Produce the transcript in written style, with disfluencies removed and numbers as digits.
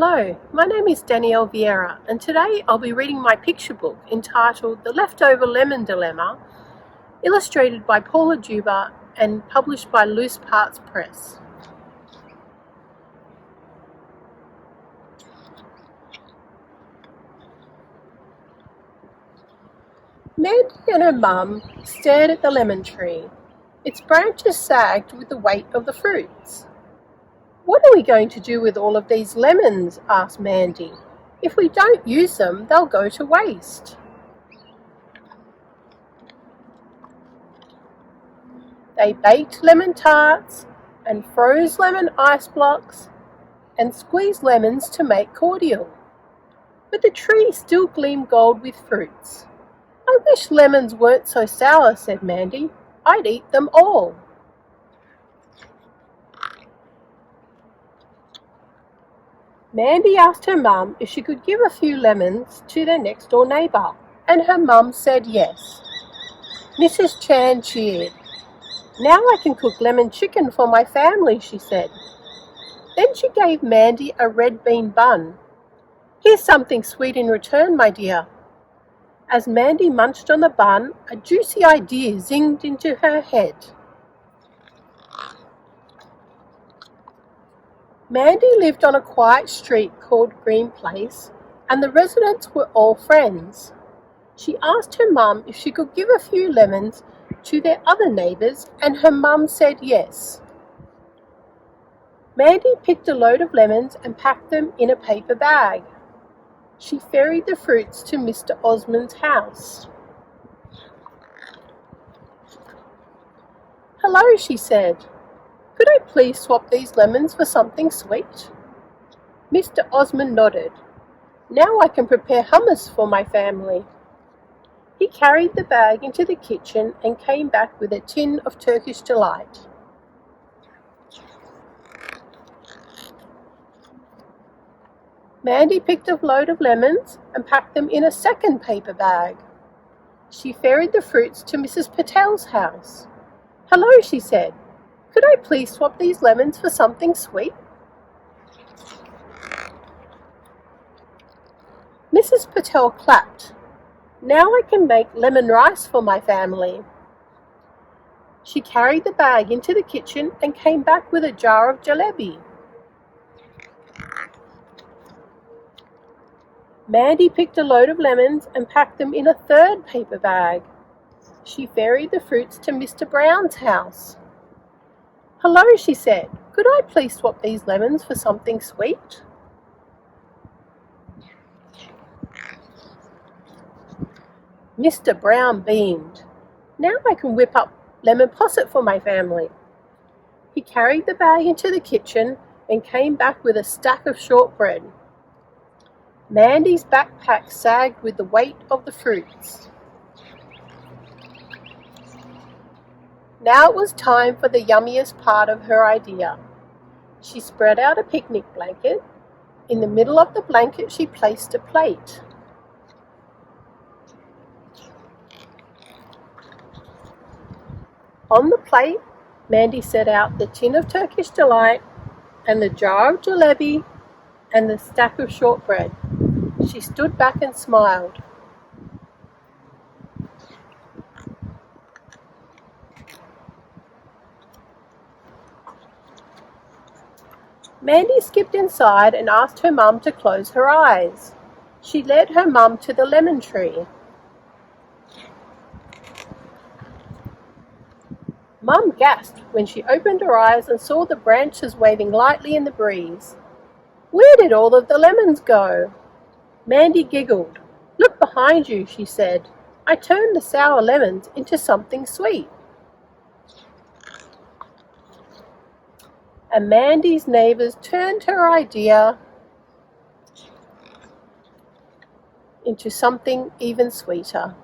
Hello, my name is Danielle Vieira, and today I'll be reading my picture book entitled The Leftover Lemon Dilemma, illustrated by Paula Juba and published by Loose Parts Press. Mandy and her mum stared at the lemon tree. Its branches sagged with the weight of the fruits. "What are we going to do with all of these lemons?" asked Mandy. "If we don't use them, they'll go to waste." They baked lemon tarts and froze lemon ice blocks and squeezed lemons to make cordial. But the tree still gleamed gold with fruits. "I wish lemons weren't so sour," said Mandy. "I'd eat them all." Mandy asked her mum if she could give a few lemons to their next-door neighbour, and her mum said yes. Mrs. Chan cheered. "Now I can cook lemon chicken for my family," she said. Then she gave Mandy a red bean bun. "Here's something sweet in return, my dear." As Mandy munched on the bun, a juicy idea zinged into her head. Mandy lived on a quiet street called Green Place, and the residents were all friends. She asked her mum if she could give a few lemons to their other neighbours, and her mum said yes. Mandy picked a load of lemons and packed them in a paper bag. She ferried the fruits to Mr. Osmond's house. "Hello," she said. "Could I please swap these lemons for something sweet?" Mr. Osmond nodded. "Now I can prepare hummus for my family." He carried the bag into the kitchen and came back with a tin of Turkish delight. Mandy picked a load of lemons and packed them in a second paper bag. She ferried the fruits to Mrs. Patel's house. "Hello," she said. "Could I please swap these lemons for something sweet?" Mrs. Patel clapped. "Now I can make lemon rice for my family." She carried the bag into the kitchen and came back with a jar of jalebi. Mandy picked a load of lemons and packed them in a third paper bag. She ferried the fruits to Mr. Brown's house. "Hello," she said. "Could I please swap these lemons for something sweet?" Mr. Brown beamed. "Now I can whip up lemon posset for my family." He carried the bag into the kitchen and came back with a stack of shortbread. Mandy's backpack sagged with the weight of the fruits. Now it was time for the yummiest part of her idea. She spread out a picnic blanket. In the middle of the blanket she placed a plate. On the plate, Mandy set out the tin of Turkish delight and the jar of jalebi and the stack of shortbread. She stood back and smiled. Mandy skipped inside and asked her mum to close her eyes. She led her mum to the lemon tree. Mum gasped when she opened her eyes and saw the branches waving lightly in the breeze. "Where did all of the lemons go?" Mandy giggled. "Look behind you," she said. "I turned the sour lemons into something sweet." And Mandy's neighbours turned her idea into something even sweeter.